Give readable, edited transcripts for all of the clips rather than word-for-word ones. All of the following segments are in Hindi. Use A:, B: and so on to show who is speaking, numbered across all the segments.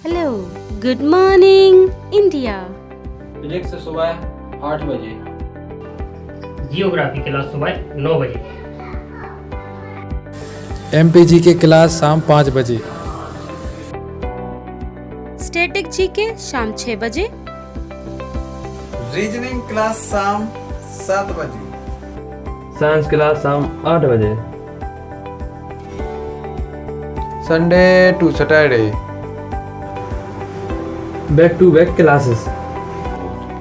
A: Hello, good morning India.
B: Physics सुबह 8 बजे।
C: जियोग्राफी क्लास सुबह 9 बजे।
D: एमपीजी की क्लास शाम 5 बजे।
A: स्टैटिक जीके शाम 6 बजे।
E: रीजनिंग क्लास शाम 7 बजे।
F: साइंस क्लास शाम 8 बजे।
G: Sunday to Saturday
F: back to back classes.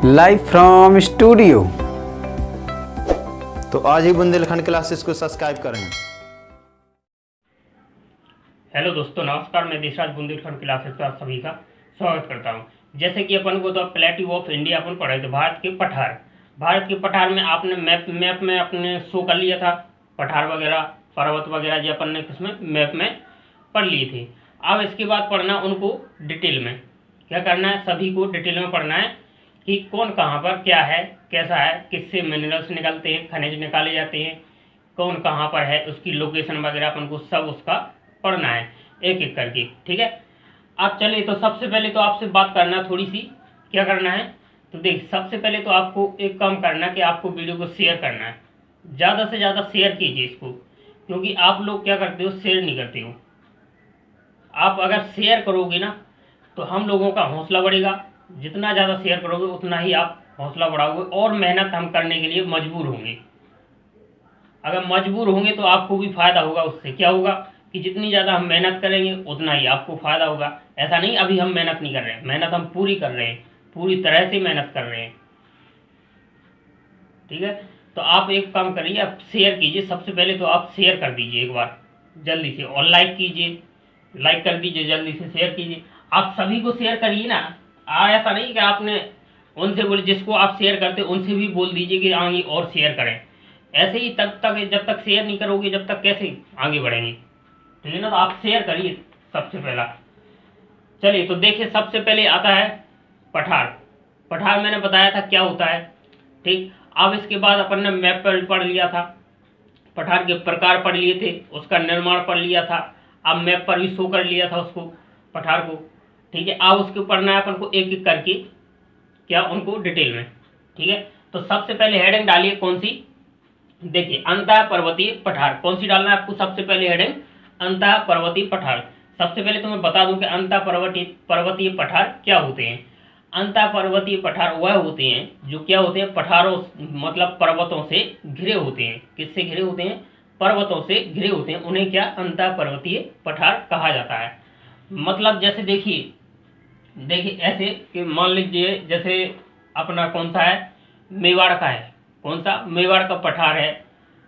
E: Live from studio.
H: तो आज ही बुंदेलखंड क्लासेस को सब्सक्राइब करें।
C: हेलो दोस्तों, नमस्कार। मैं देशराज बुंदेलखंड क्लासेस का सभी का स्वागत करता हूं। जैसे कि अपन को तो प्लेटिव ऑफ इंडिया अपन पढ़े थे, भारत के पठार में आपने मैप में अपने शो कर लिया था। पठार वगैरह, पर्वत वगैरह जो अपन ने किसमें मैप में पढ़ लिए थे। अब इसके बाद पढ़ना उनको डिटेल में। क्या करना है, सभी को डिटेल में पढ़ना है कि कौन कहाँ पर क्या है, कैसा है, किससे मिनरल्स निकलते हैं, खनिज निकाले जाते हैं, कौन कहाँ पर है, उसकी लोकेशन वगैरह अपन को सब उसका पढ़ना है एक एक करके। ठीक है, अब चलिए तो सबसे पहले तो आपसे बात करना थोड़ी सी क्या करना है। तो देख, सबसे पहले तो आपको एक काम करना है कि आपको वीडियो को शेयर करना है। ज़्यादा से ज़्यादा शेयर कीजिए इसको, क्योंकि आप लोग क्या करते हो, शेयर नहीं करते हो। आप अगर शेयर करोगे ना तो हम लोगों का हौसला बढ़ेगा। जितना ज़्यादा शेयर करोगे उतना ही आप हौसला बढ़ाओगे और मेहनत हम करने के लिए मजबूर होंगे। अगर मजबूर होंगे तो आपको भी फ़ायदा होगा। उससे क्या होगा कि जितनी ज़्यादा हम मेहनत करेंगे उतना ही आपको फ़ायदा होगा। ऐसा नहीं अभी हम मेहनत नहीं कर रहे हैं, मेहनत हम पूरी कर रहे हैं, पूरी तरह से मेहनत कर रहे हैं। ठीक है, तो आप एक काम करिए, आप शेयर कीजिए। सबसे पहले तो आप शेयर कर दीजिए एक बार जल्दी से, और लाइक कीजिए, लाइक कर दीजिए, जल्दी से शेयर कीजिए। आप सभी को शेयर करिए ना। ऐसा नहीं कि आपने उनसे बोले, जिसको आप शेयर करते उनसे भी बोल दीजिए कि आगे और शेयर करें। ऐसे ही तब तक, जब तक शेयर नहीं करोगे जब तक कैसे आगे बढ़ेंगे। ठीक है ना, तो आप शेयर करिए सबसे पहला। चलिए तो देखिए, सबसे पहले आता है पठार। पठार मैंने बताया था क्या होता है। ठीक, अब इसके बाद अपन ने मैप पर पढ़ लिया था, पठार के प्रकार पढ़ लिए थे, उसका निर्माण पढ़ लिया था। अब मैप पर भी शो कर लिया था उसको, पठार को। ठीक है, अब उसके पढ़ना है अपन को एक एक करके, क्या उनको डिटेल में। ठीक है, तो सबसे पहले हेडिंग डालिए कौन सी। देखिए, अंतः पर्वतीय पठार कौन सी डालना है आपको। सबसे पहले हेडिंग अंतः पर्वतीय पठार। सबसे पहले तो मैं बता दूं कि अंतः पर्वतीय पठार क्या होते हैं। अंतः पर्वतीय पठार वह होते हैं जो क्या होते हैं, पठारों मतलब पर्वतों से घिरे होते हैं। किससे घिरे होते हैं, पर्वतों से घिरे होते हैं। उन्हें क्या अंतः पर्वतीय पठार कहा जाता है। मतलब जैसे देखिए ऐसे कि मान लीजिए जैसे अपना कौन सा है, मेवाड़ का है। कौन सा, मेवाड़ का पठार है,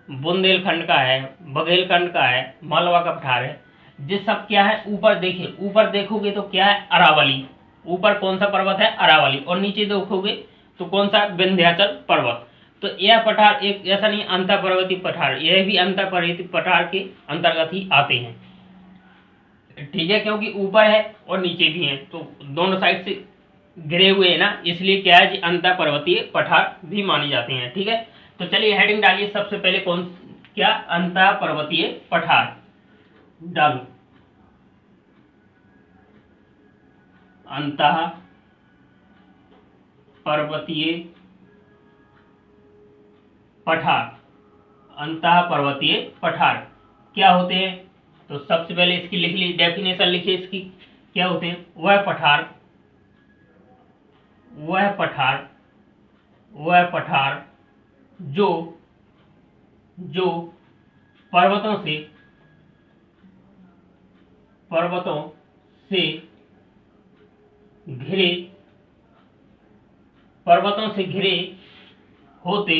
C: बुंदेलखंड का है, बघेलखंड का है, मालवा का पठार है। जिस सब क्या है, ऊपर देखिए, ऊपर देखोगे तो क्या है, अरावली। ऊपर कौन सा पर्वत है, अरावली। और नीचे देखोगे तो कौन सा, विंध्याचल पर्वत। तो यह पठार एक ऐसा नहीं अंतर पर्वतीय पठार, यह भी अंतर पर्वतीय पठार के अंतर्गत ही आते हैं। ठीक है, क्योंकि ऊपर है और नीचे भी है, तो दोनों साइड से घिरे हुए हैं ना, इसलिए क्या है, अंतर पर्वतीय पठार भी माने जाते हैं। ठीक है, तो चलिए हेडिंग डालिए सबसे पहले कौन क्या, अंतर पर्वतीय पठार डालो। अंतः पर्वतीय पठार, अंतः पर्वतीय पठार क्या होते हैं। तो सबसे पहले इसकी लिख ली, डेफिनेशन लिखिए इसकी। क्या होते हैं, वह पठार जो पर्वतों से घिरे होते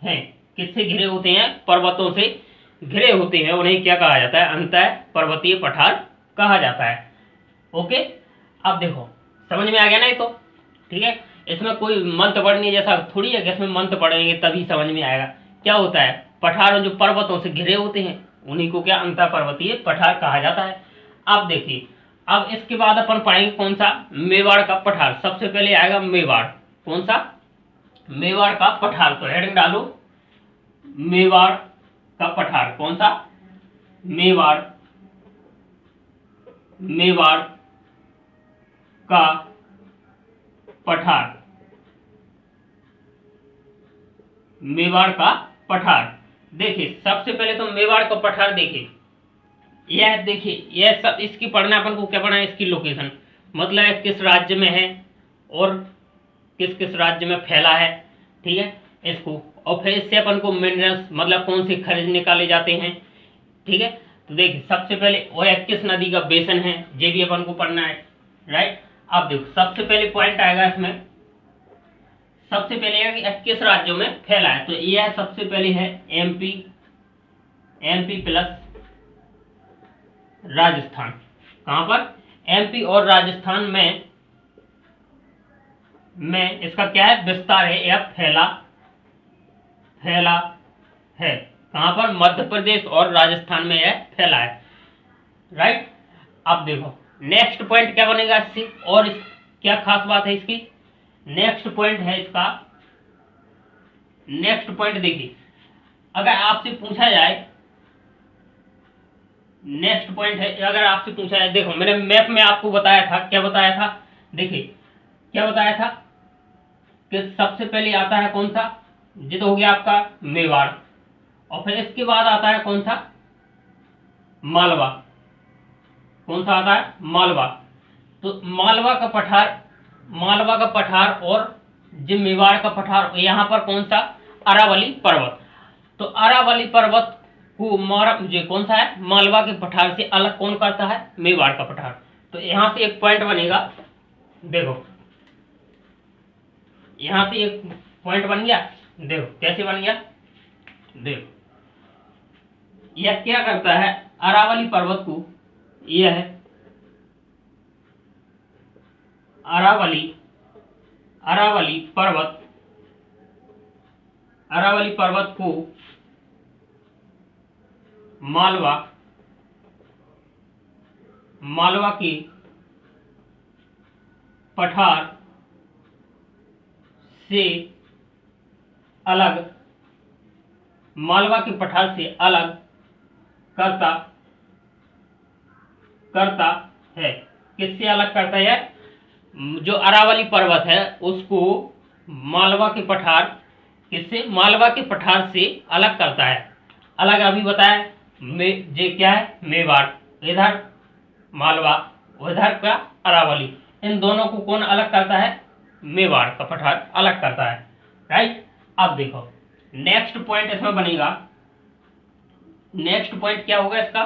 C: हैं। किससे घिरे होते हैं, पर्वतों से घिरे होते हैं। उन्हें क्या कहा जाता है, अंतः पर्वतीय पठार कहा जाता है। ओके, अब देखो समझ में आ गया ना ये तो। ठीक है, इसमें कोई मंत्र पढ़ने जैसा थोड़ी है कि इसमें मंत्र पढ़ेंगे तभी समझ में आएगा। क्या होता है, पठार जो पर्वतों से घिरे होते हैं उन्हीं को क्या अंतः पर्वतीय पठार कहा जाता है। अब देखिए, अब इसके बाद अपन पढ़ेंगे कौन सा, मेवाड़ का पठार। सबसे पहले आएगा मेवाड़। कौन सा, मेवाड़ का पठार। तो हेडिंग डालो, मेवाड़ का पठार। कौन सा, मेवाड़ मेवाड़ का पठार, मेवाड़ का पठार। देखिए सबसे पहले तो मेवाड़ का पठार देखिए, यह देखिए यह सब इसकी पढ़ना अपन को क्या पढ़ना है, इसकी लोकेशन मतलब किस राज्य में है और किस किस राज्य में फैला है, ठीक है इसको। और फिर इससे अपन को मिनरल्स मतलब कौन से खनिज निकाले जाते हैं, ठीक है। तो देखिए सबसे पहले वह किस नदी का बेसन है, ये भी अपन को पढ़ना है, राइट। अब देखो सबसे पहले पॉइंट आएगा इसमें, सबसे पहले है कि किस राज्यों में फैला है। तो यह सबसे पहले है एमपी प्लस राजस्थान। कहां पर? एमपी और राजस्थान में इसका क्या है, विस्तार है या फैला है। कहां पर? मध्य प्रदेश और राजस्थान में यह फैला है, राइट। अब देखो नेक्स्ट पॉइंट क्या बनेगा इससे, और क्या खास बात है इसकी। नेक्स्ट पॉइंट है इसका, नेक्स्ट पॉइंट देखिए अगर आपसे पूछा जाए, नेक्स्ट पॉइंट है अगर आपसे पूछा जाए, देखो मैंने मैप में आपको बताया था, क्या बताया था, देखिए क्या बताया था कि सबसे पहले आता है कौन सा, ये तो हो गया आपका मेवाड़, और फिर इसके बाद आता है कौन सा, मालवा। कौन सा आता है? मालवा। तो मालवा का पठार और जो मेवाड़ का पठार, यहाँ पर कौन सा, अरावली पर्वत। तो अरावली पर्वत को कौन सा है, मालवा के पठार से अलग कौन करता है, मेवाड़ का पठार। तो यहाँ से एक पॉइंट बनेगा, देखो यहाँ से एक पॉइंट बन गया, देखो कैसे बन गया, देखो यह क्या करता है, अरावली पर्वत को, यह है अरावली पर्वत को मालवा के पठार से अलग, मालवा के पठार से अलग करता है। किससे अलग करता है? जो अरावली पर्वत है उसको मालवा के पठार, किससे, मालवा के पठार से अलग करता है। अलग अभी बताया, जे क्या है, मेवाड़, इधर मालवा, उधर का अरावली, इन दोनों को कौन अलग करता है, मेवाड़ का पठार अलग करता है, राइट। अब देखो नेक्स्ट पॉइंट इसमें बनेगा, नेक्स्ट पॉइंट क्या होगा इसका,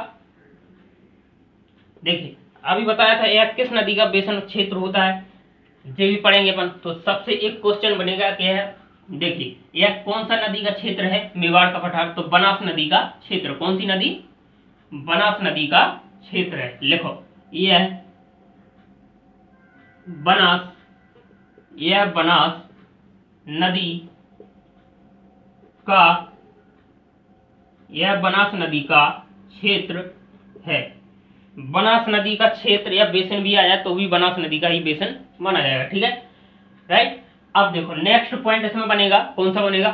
C: देखिए अभी बताया था यह किस नदी का बेसन क्षेत्र होता है, ये भी पढ़ेंगे अपन। तो सबसे एक क्वेश्चन बनेगा क्या है, देखिए यह कौन सा नदी का क्षेत्र है, मेवाड़ का पठार। तो बनास नदी का क्षेत्र, कौन सी नदी, बनास नदी का क्षेत्र है। लिखो यह बनास नदी का, यह बनास नदी का क्षेत्र है। बनास नदी का क्षेत्र या बेसन भी आया तो भी बनास नदी का ही बेसन माना जाएगा, ठीक है, राइट। अब देखो नेक्स्ट पॉइंट इसमें बनेगा, कौन सा बनेगा,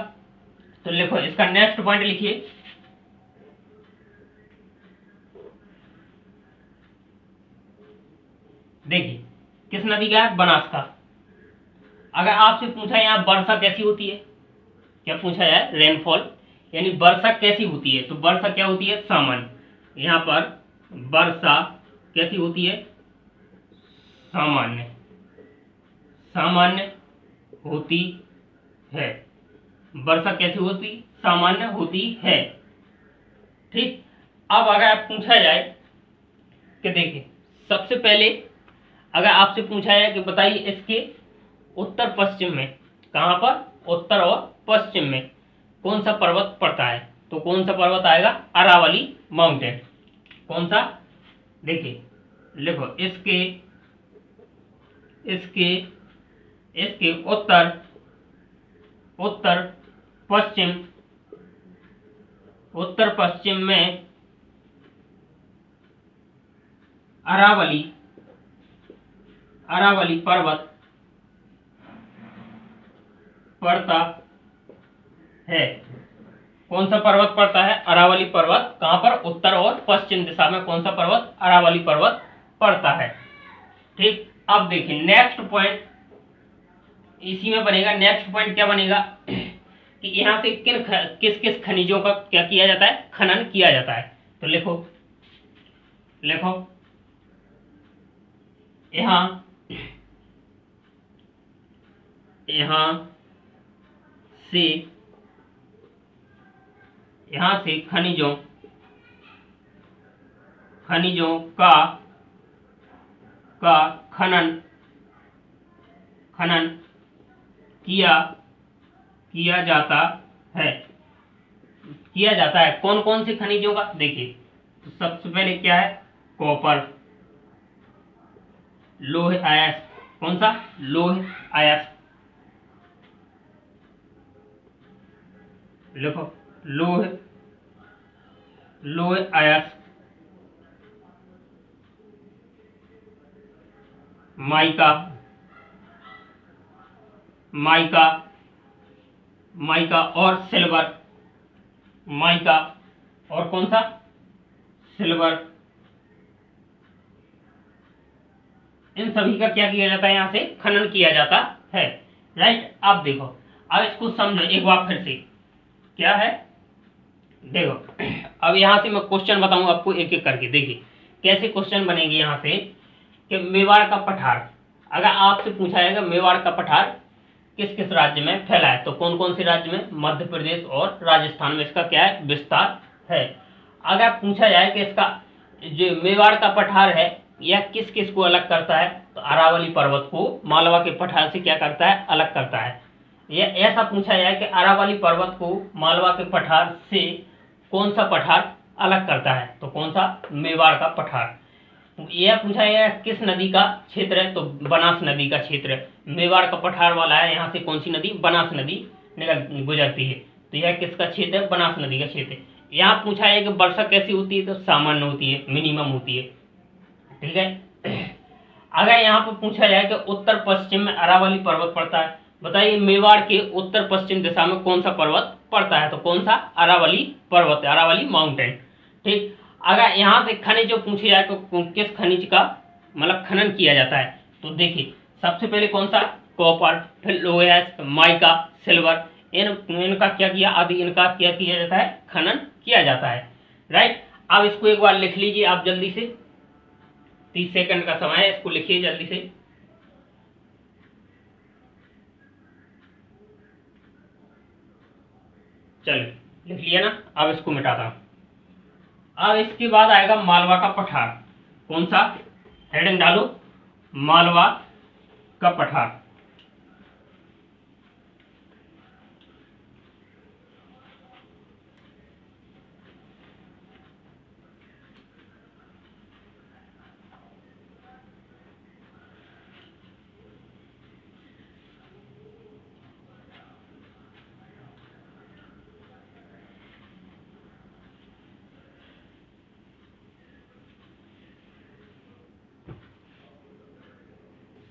C: तो लिखो इसका नेक्स्ट पॉइंट लिखिए, देखिए किस नदी का है, बनास का। अगर आपसे पूछा यहाँ वर्षा कैसी होती है, क्या पूछा जाए, रेनफॉल यानी वर्षा कैसी होती है, तो वर्षा क्या होती है, सामान्य। यहाँ पर वर्षा कैसी होती है, सामान्य होती है। वर्षा कैसी होती, सामान्य होती है, ठीक। अब अगर पूछा जाए कि देखिए सबसे पहले अगर आपसे पूछा जाए कि बताइए इसके उत्तर पश्चिम में, कहाँ पर, उत्तर और पश्चिम में कौन सा पर्वत पड़ता है, तो कौन सा पर्वत आएगा, अरावली माउंटेन। कौन सा, देखिए लिखो इसके उत्तर पश्चिम में अरावली पर्वत पड़ता है। कौन सा पर्वत पड़ता है, अरावली पर्वत। कहां पर, उत्तर और पश्चिम दिशा में कौन सा पर्वत, अरावली पर्वत पड़ता है। ठीक, अब देखिए नेक्स्ट पॉइंट इसी में बनेगा। नेक्स्ट पॉइंट क्या बनेगा कि यहाँ से किस किस खनिजों का क्या किया जाता है, खनन किया जाता है। तो लिखो यहाँ से खनिजों का खनन किया जाता है। कौन कौन से खनिजों का देखिए, तो सबसे पहले क्या है, कॉपर, लोहे अयस्क, कौन सा, लोहे अयस्क, लिखो लोहे अयस्क, माइका और सिल्वर, माइका और कौन सा, सिल्वर। इन सभी का क्या किया जाता है, यहाँ से खनन किया जाता है। राइट, अब देखो, अब इसको समझो एक बार फिर से क्या है। देखो अब यहाँ से मैं क्वेश्चन बताऊंगा आपको एक एक करके। देखिए कैसे क्वेश्चन बनेंगे यहाँ से कि मेवाड़ का पठार, अगर आपसे पूछा जाएगा मेवाड़ का पठार किस किस राज्य में फैला है, तो कौन कौन से राज्य में, मध्य प्रदेश और राजस्थान में इसका क्या है, विस्तार है। अगर पूछा जाए कि इसका जो मेवाड़ का पठार है यह किस किस को अलग करता है, तो अरावली पर्वत को मालवा के पठार से क्या करता है, अलग करता है। यह ऐसा पूछा जाए कि अरावली पर्वत को मालवा के पठार से कौन सा पठार अलग करता है, तो कौन सा, मेवाड़ का पठार। यह पूछा गया किस नदी का क्षेत्र है, तो बनास नदी का क्षेत्र है। मेवाड़ का पठार वाला है, यहाँ से कौन सी नदी, बनास नदी गुजरती है, तो यह किसका क्षेत्र है, बनास नदी का क्षेत्र है। यहाँ पूछा है कि वर्षा कैसी होती है, तो सामान्य होती है, मिनिमम होती है। ठीक है, अगर यहाँ पर पूछा जाए कि उत्तर पश्चिम में अरावली पर्वत पड़ता है, बताइए मेवाड़ के उत्तर पश्चिम दिशा में कौन सा पर्वत पड़ता है, तो कौन सा, अरावली पर्वत है, अरावली माउंटेन। ठीक, अगर यहाँ से खनिज जो पूछे जाए तो किस खनिज का मतलब खनन किया जाता है, तो देखिए सबसे पहले कौन सा, कॉपर, फिर लोहे, माइका, सिल्वर, इनका क्या किया, आदि इनका क्या किया जाता है, खनन किया जाता है। राइट, अब इसको एक बार लिख लीजिए आप जल्दी से, 30 सेकंड का समय है, इसको लिखिए जल्दी से। चलिए लिख लिया ना, अब इसको मिटाता हूं। अब इसके बाद आएगा मालवा का पठार, कौन सा, हेडिंग डालो, मालवा का पठार।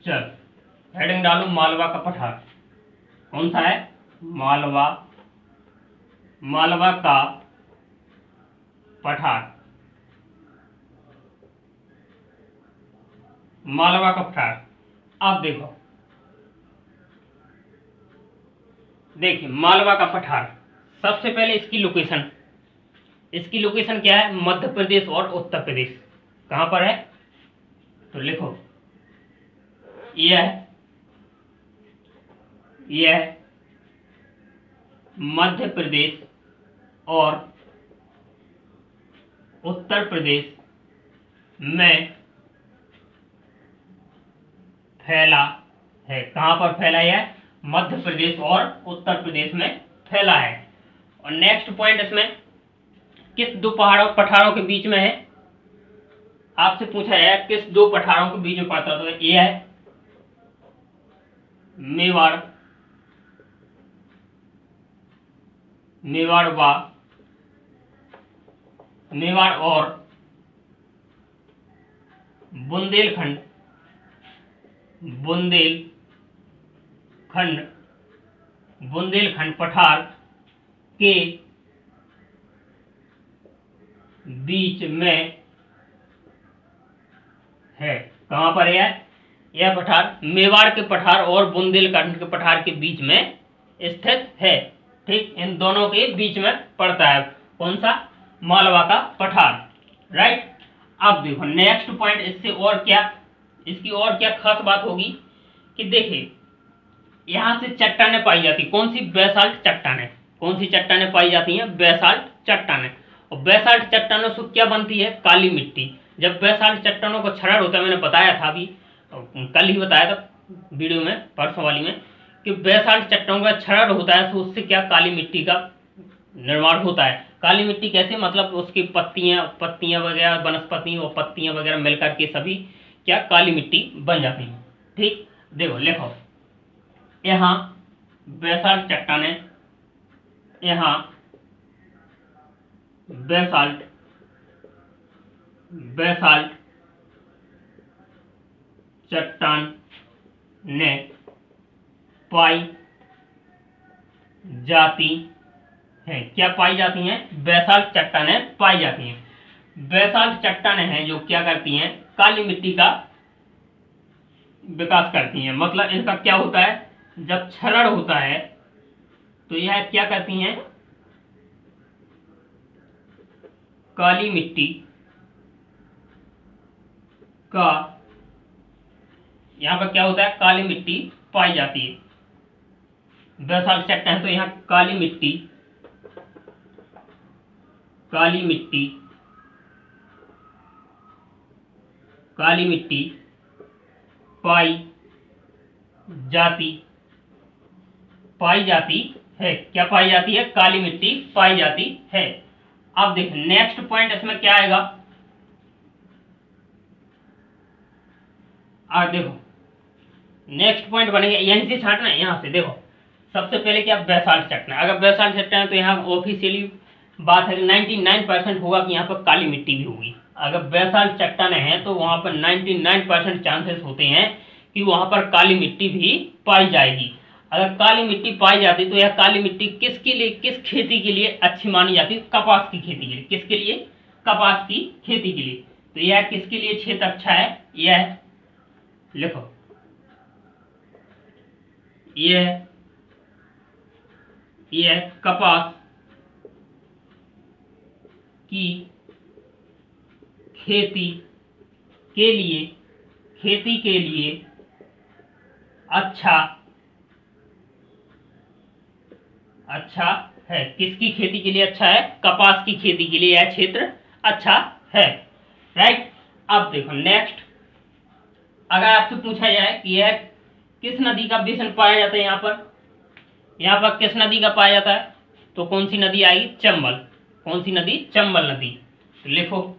C: चल हेडिंग डालो, मालवा का पठार, कौन सा है, मालवा का पठार, मालवा का पठार। अब देखिए मालवा का पठार, सबसे पहले इसकी लोकेशन क्या है, मध्य प्रदेश और उत्तर प्रदेश। कहां पर है, तो लिखो यह मध्य प्रदेश और उत्तर प्रदेश में फैला है। कहां पर फैला है, मध्य प्रदेश और उत्तर प्रदेश में फैला है। और नेक्स्ट पॉइंट इसमें किस दो पठारों के बीच में है, आपसे पूछा है किस दो पठारों के बीच में पड़ता है, तो ये है मेवाड़ और बुंदेलखंड पठार के बीच में है। कहाँ पर है यह पठार? मेवाड़ के पठार और बुंदेलखंड के पठार के बीच में स्थित है। ठीक, इन दोनों के बीच में पड़ता है। कौन सा? मालवा का पठार। राइट। अब देखो नेक्स्ट पॉइंट, इससे और क्या, इसकी और क्या खास बात होगी कि देखिए यहाँ से चट्टानें पाई जाती। कौन सी? बेसाल्ट चट्टानें। कौन सी चट्टानें पाई जाती हैं? बेसाल्ट चट्टानें। और बेसाल्ट चट्टानों से क्या बनती है? काली मिट्टी। जब बेसाल्ट चट्टानों को क्षरण होता है, मैंने बताया था अभी, कल ही बताया था वीडियो में, परसों वाली में, कि बेसाल्ट चट्टानों का क्षरण होता है तो उससे क्या काली मिट्टी का निर्माण होता है। काली मिट्टी कैसे? मतलब उसकी पत्तियां वगैरह, वनस्पति और पत्तियां वगैरह मिलकर के सभी क्या काली मिट्टी बन जाती हैं। ठीक, देखो लिखो यहाँ बेसाल्ट चट्टानें, यहाँ बेसाल्ट चट्टानें पाई जाती हैं। क्या पाई जाती हैं? बेसाल्ट चट्टानें पाई जाती हैं। बेसाल्ट चट्टानें हैं जो क्या करती हैं? काली मिट्टी का विकास करती हैं। मतलब इनका क्या होता है? जब क्षरण होता है तो यह क्या करती हैं? काली मिट्टी का, यहां पर क्या होता है? काली मिट्टी पाई जाती है। बेसाल्ट चट्टान तो यहाँ काली मिट्टी पाई जाती है। क्या पाई जाती है? काली मिट्टी पाई जाती है। अब देख नेक्स्ट पॉइंट इसमें क्या आएगा। अब देखो नेक्स्ट पॉइंट बनेगा, यहीं से छांटना है। यहाँ से देखो सबसे पहले क्या? बेसाल्ट चट्टान। अगर बेसाल्ट चट्टान है तो यहाँ ऑफिशियली बात है कि 99% होगा कि यहाँ पर काली मिट्टी भी होगी। अगर बेसाल्ट चट्टानें हैं तो वहां पर 99% चांसेस होते हैं कि वहां पर काली मिट्टी भी पाई जाएगी। अगर काली मिट्टी पाई जाती तो यह काली मिट्टी किसके लिए, किस खेती के लिए अच्छी मानी जाती? कपास की खेती के लिए। किसके लिए? कपास की खेती के लिए। तो यह किसके लिए क्षेत्र अच्छा है? यह लिखो, यह कपास की खेती के लिए अच्छा है। किसकी खेती के लिए अच्छा है? कपास की खेती के लिए यह क्षेत्र अच्छा है। राइट। अब देखो नेक्स्ट, अगर आपसे पूछा जाए कि यह किस नदी का बेसिन पाया जाता है, यहाँ पर किस नदी का पाया जाता है, तो कौन सी नदी आएगी? चंबल। कौन सी नदी? चंबल नदी। तो लिखो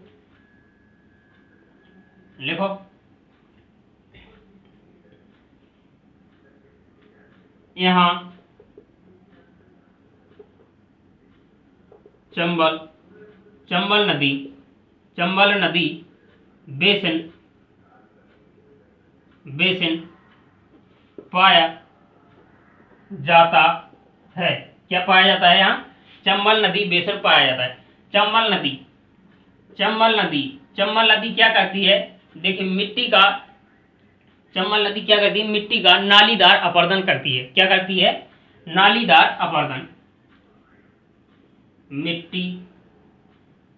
C: यहाँ चंबल नदी बेसिन पाया जाता है। क्या पाया जाता है? यहाँ चंबल नदी बेसिन पाया जाता है। चंबल नदी क्या करती है? देखिए चंबल नदी क्या करती है? मिट्टी का नालीदार अपरदन करती है। क्या करती है? नालीदार अपरदन।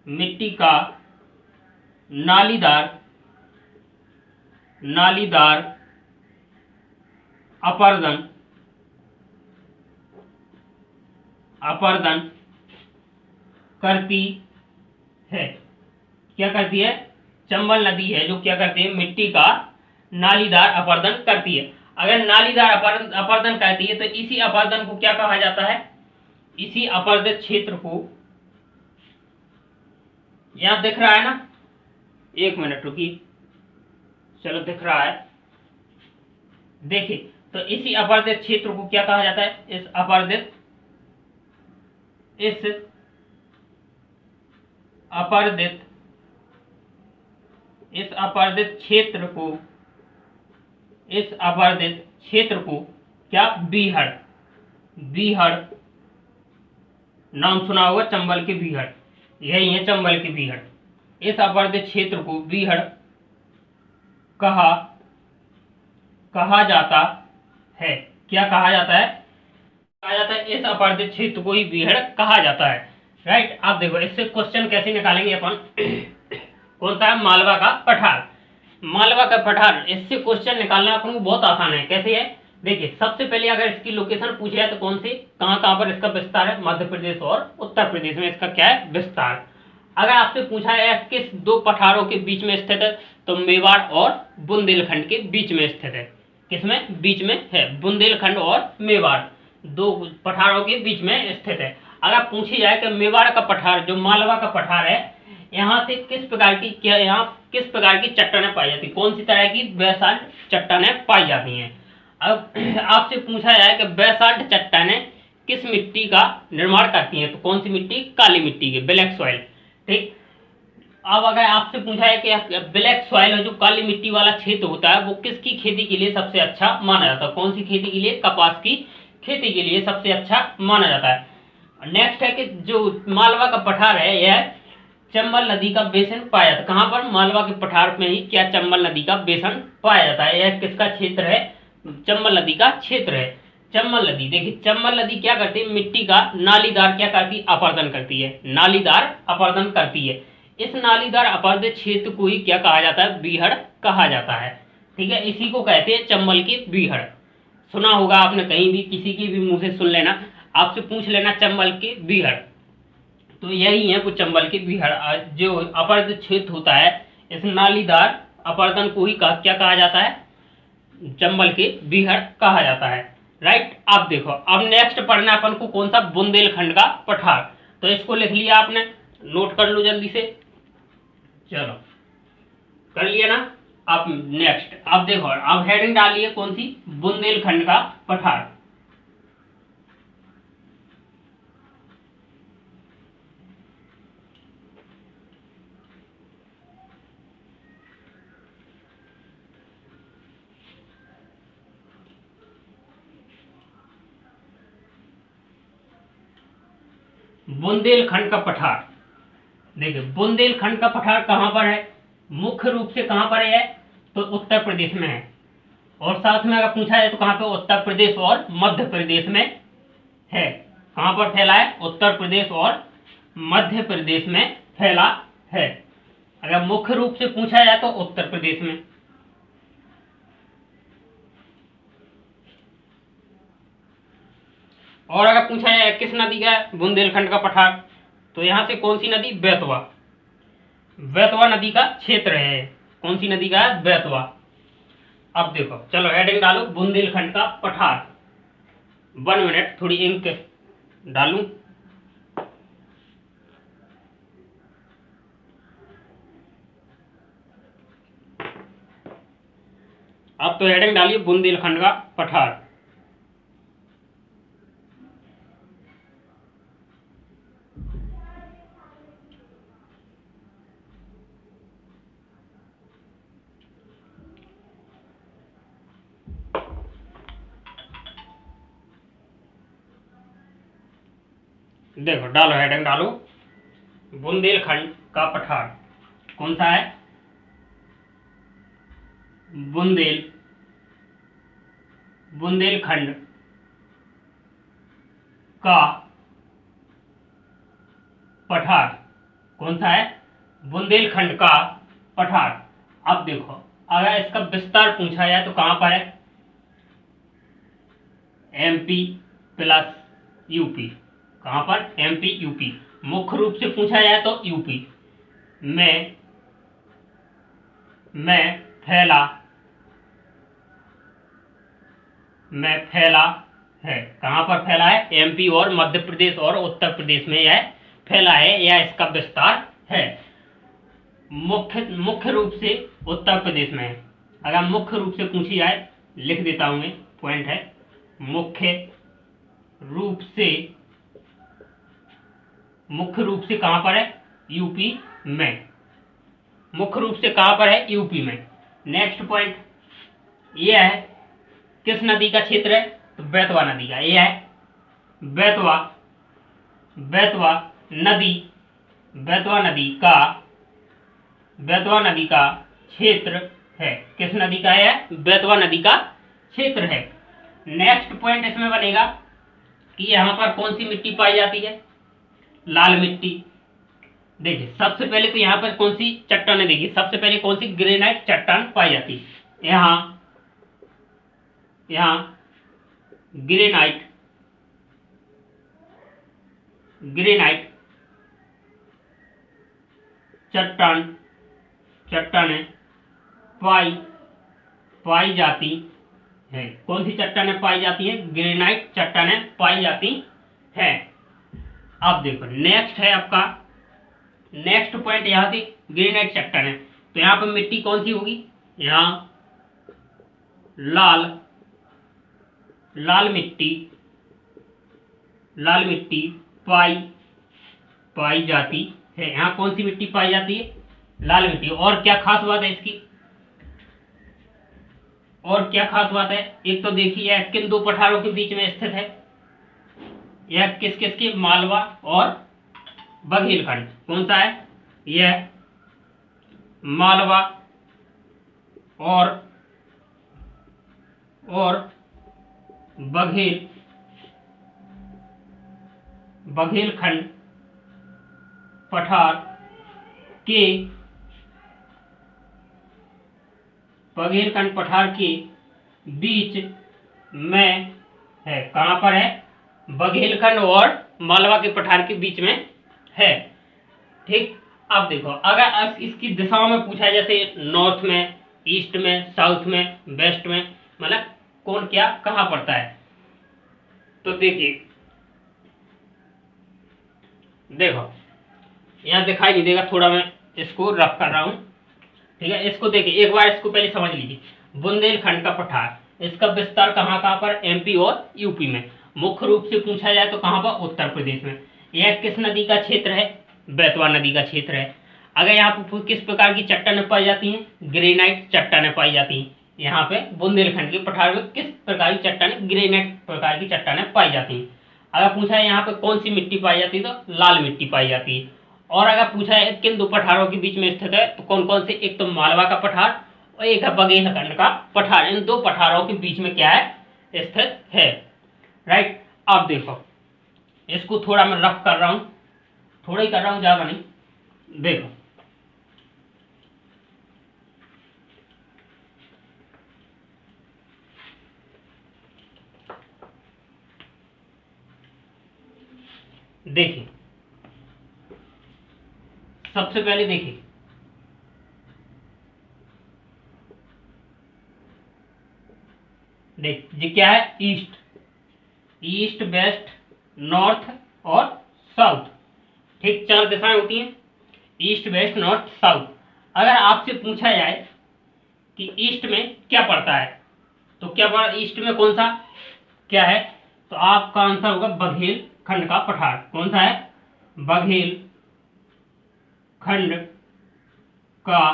C: मिट्टी का नालीदार अपरदन करती है। क्या करती है? चंबल नदी है जो क्या करती है? मिट्टी का नालीदार अपरदन करती है। अगर नालीदार अपरदन करती है तो इसी अपरदन को क्या कहा जाता है? इसी अपरदित क्षेत्र को, यहां दिख रहा है ना, एक मिनट रुकिए, चलो दिख रहा है, देखिए, तो इसी अपरदित क्षेत्र को क्या कहा जाता है? इस अपरदित क्षेत्र को क्या? बीहड़ नाम सुना होगा, चंबल के बीहड़, यही है चंबल के बीहड़। इस अपरदित क्षेत्र को बीहड़ कहा जाता है। क्या कहा जाता है? कहा जाता है इस अपराधित क्षेत्र को ही बीहड़ कहा जाता है। राइट। आप देखो इससे क्वेश्चन कैसे निकालेंगे अपन। कौन सा है? मालवा का पठार। मालवा का पठार, इससे क्वेश्चन निकालना अपन को बहुत आसान है। कैसे है? देखिए, सबसे पहले अगर इसकी लोकेशन पूछी जाए तो कौन सी, कहाँ पर इसका विस्तार है? मध्य प्रदेश और उत्तर प्रदेश में इसका क्या है? विस्तार। अगर आपसे पूछा है किस दो पठारों के बीच में स्थित है, तो मेवाड़ और बुंदेलखंड के बीच में स्थित है। किसमें? बीच में है। बुंदेलखंड और मेवाड़ दो पठारों के बीच में स्थित है। अगर पूछी जाए कि मेवाड़ का पठार, जो मालवा का पठार है, यहाँ से किस प्रकार की चट्टानें पाई जाती, कौन सी तरह की बेसाल्ट चट्टानें पाई जाती हैं। अब आपसे पूछा जाए कि बेसाल्ट चट्टानें किस मिट्टी का निर्माण करती हैं, तो कौन सी मिट्टी? काली मिट्टी की, ब्लैक सॉइल। ठीक। अब अगर आपसे पूछा है कि ब्लैक सॉइल, जो काली मिट्टी वाला क्षेत्र होता है, वो किसकी खेती के लिए सबसे अच्छा माना जाता है? कौन सी खेती के लिए? कपास की खेती के लिए सबसे अच्छा माना जाता है। नेक्स्ट है कि जो मालवा का पठार है, यह चंबल नदी का बेसिन पाया जाता है। कहाँ पर? मालवा के पठार में ही क्या चंबल नदी का बेसिन पाया जाता है। यह किसका क्षेत्र है? चंबल नदी का क्षेत्र है। चंबल नदी, देखिए चंबल नदी क्या करती है? मिट्टी का नालीदार क्या करती है? अपरदन करती है। नालीदार अपरदन करती है। इस नालीदार अपरदित क्षेत्र को ही क्या कहा जाता है? बीहड़ कहा जाता है। ठीक है, इसी को कहते हैं चंबल की बीहड़। सुना होगा आपने, कहीं भी किसी की भी मुंह से सुन लेना, आपसे पूछ लेना चंबल की बीहड़, तो यही है वो चंबल की बीहड़। जो अपरदित क्षेत्र होता है, इस नालीदार अपरदन को ही क्या कहा जाता है? चंबल की बीहड़ कहा जाता है। राइट। अब देखो, अब नेक्स्ट पढ़ना अपन को कौन सा? बुंदेलखंड का पठार। तो इसको लिख लिया आपने, नोट कर लो जल्दी से। चलो, कर लिया ना। अब नेक्स्ट, अब देखो, अब हेडिंग डालिए कौन सी? बुंदेलखंड का पठार। बुंदेलखंड का पठार। देखिए, बुंदेलखंड का पठार कहाँ पर है? मुख्य रूप से कहाँ पर है? तो उत्तर प्रदेश में है। और साथ में अगर पूछा जाए तो कहाँ पे? उत्तर प्रदेश और मध्य प्रदेश में है। कहाँ पर फैला है? उत्तर प्रदेश और मध्य प्रदेश में फैला है। अगर मुख्य रूप से पूछा जाए तो उत्तर प्रदेश में। और अगर पूछा जाए किस नदी का है बुंदेलखंड का पठार, तो यहाँ से कौन सी नदी? बेतवा। बेतवा नदी का क्षेत्र है। कौन सी नदी का है? बेतवा। अब देखो, चलो हेडिंग डालो, बुंदेलखंड का पठार। 1 मिनट, थोड़ी इंक डालूं। अब तो हेडिंग डालिए बुंदेलखंड का पठार। देखो, डालो हेडिंग डालो, बुंदेलखंड का पठार। कौन सा है? बुंदेलखंड का पठार। कौन सा है? बुंदेलखंड का पठार। अब देखो, अगर इसका विस्तार पूछा जाए तो कहां पर है? MP plus UP. कहां पर? MP UP. मुख्य रूप से पूछा जाए तो यूपी में फैला है। कहां पर फैला है? MP और मध्य प्रदेश और उत्तर प्रदेश में यह फैला है, यह इसका विस्तार है। मुख्य रूप से उत्तर प्रदेश में है। अगर मुख्य रूप से पूछी जाए, लिख देता हूं मैं, पॉइंट है, मुख्य रूप से कहां पर है? यूपी में। मुख्य रूप से कहां पर है? यूपी में। नेक्स्ट पॉइंट यह है, किस नदी का क्षेत्र है? तो बेतवा नदी का। यह है बेतवा नदी का क्षेत्र है। किस नदी का है? बेतवा नदी का क्षेत्र है। नेक्स्ट पॉइंट इसमें बनेगा कि यहाँ पर कौन सी मिट्टी पाई जाती है? लाल मिट्टी। देखिए सबसे पहले तो यहाँ पर कौन सी चट्टानें, देखिए सबसे पहले कौन सी ग्रेनाइट चट्टान पाई जाती है? यहाँ ग्रेनाइट चट्टानें पाई जाती है। कौन सी चट्टानें पाई जाती है? ग्रेनाइट चट्टानें पाई जाती है। अब देखो नेक्स्ट है आपका, नेक्स्ट पॉइंट यहाँ से ग्रेनाइट चट्टानें, तो यहाँ पर मिट्टी कौन सी होगी? यहाँ लाल मिट्टी पाई जाती है। यहाँ कौन सी मिट्टी पाई जाती है? लाल मिट्टी। और क्या खास बात है इसकी? और क्या खास बात है? एक तो देखिए यह किन दो पठारों के बीच में स्थित है? यह किस किस के? मालवा और बघेलखंड। कौन सा है? यह मालवा और बघेलखंड पठार के बीच में है। कहाँ पर है? बघेलखंड और मालवा के पठार के बीच में है। ठीक। अब देखो अगर इसकी दिशाओं में पूछा, जैसे नॉर्थ में, ईस्ट में, साउथ में, वेस्ट में, मतलब कौन क्या कहाँ पड़ता है, तो देखिए देखो यहाँ दिखाई नहीं देगा, थोड़ा मैं इसको रफ कर रहा हूँ। ठीक है, इसको देखिए एक बार, इसको पहले समझ लीजिए। बुंदेलखंड का पठार, इसका विस्तार कहाँ कहाँ पर? एमपी और यूपी में। मुख्य रूप से पूछा जाए तो कहाँ पर? उत्तर प्रदेश में। यह किस नदी का क्षेत्र है? बेतवा नदी का क्षेत्र है। अगर यहाँ पर किस प्रकार की चट्टानें पाई जाती हैं? ग्रेनाइट चट्टानें पाई जाती हैं। यहाँ पे बुंदेलखंड के पठार में किस प्रकार की चट्टानें? ग्रेनाइट प्रकार की चट्टानें पाई जाती हैं। अगर पूछा है यहाँ पे कौन सी मिट्टी पाई जाती है, तो लाल मिट्टी पाई जाती है। और अगर पूछा है किन दो पठारों के बीच में स्थित है, तो कौन कौन से? एक तो मालवा का पठार और एक है बघेलखंड का पठार। इन दो पठारों के बीच में क्या है? स्थित है। राइट। अब देखो इसको थोड़ा मैं रफ कर रहा हूँ, थोड़ा ही कर रहा हूँ, ज्यादा नहीं। देखो देखिए सबसे पहले देखिए ये क्या है? ईस्ट, वेस्ट, नॉर्थ और साउथ। ठीक, 4 दिशाएं होती हैं, ईस्ट, वेस्ट, नॉर्थ, साउथ। अगर आपसे पूछा जाए कि ईस्ट में क्या पड़ता है, तो क्या पड़ा? ईस्ट में कौन सा क्या है? तो आपका आंसर होगा बघेलखंड का पठार। कौन सा है? बघेलखंड का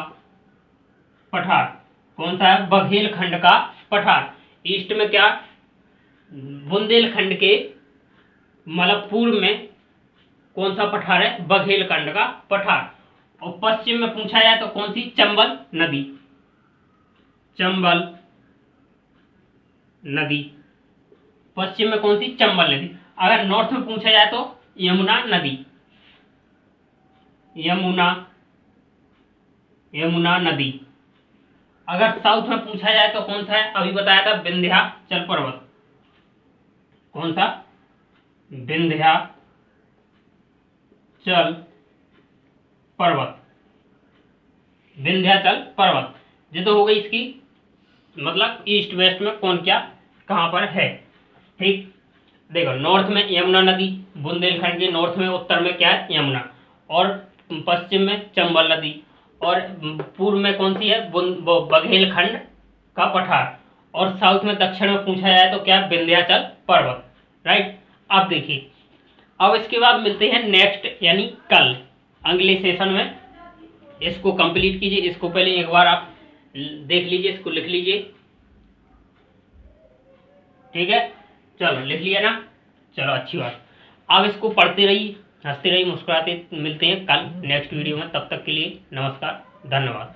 C: पठार। कौन सा है? बघेलखंड का पठार। ईस्ट में क्या? बुंदेलखंड के मतलब पूर्व में कौन सा पठार है? बघेलखंड का पठार। और पश्चिम में पूछा जाए तो कौन सी? चंबल नदी। चंबल नदी पश्चिम में कौन सी? चंबल नदी। अगर नॉर्थ में पूछा जाए तो यमुना नदी। यमुना नदी। अगर साउथ में पूछा जाए तो कौन सा है? अभी बताया था विंध्याचल पर्वत। कौन सा? विंध्याचल पर्वत। विंध्याचल पर्वत। ये तो हो गई इसकी मतलब ईस्ट वेस्ट में कौन क्या कहाँ पर है। ठीक, देखो नॉर्थ में यमुना नदी, बुंदेलखंड के नॉर्थ में उत्तर में क्या है? यमुना। और पश्चिम में चंबल नदी। और पूर्व में कौन सी है? बघेलखंड का पठार। और साउथ में दक्षिण में पूछा जाए तो क्या? विंध्याचल पर्वत। राइट। अब देखिए, अब इसके बाद मिलते हैं नेक्स्ट यानी कल अगले सेशन में। इसको कंप्लीट कीजिए। इसको पहले एक बार आप देख लीजिए, इसको लिख लीजिए। ठीक है, चलो लिख लिया ना? चलो अच्छी बात। अब इसको पढ़ते रहिए, हंसते रहिए, मुस्कुराते। मिलते हैं कल नेक्स्ट वीडियो में। तब तक के लिए नमस्कार, धन्यवाद।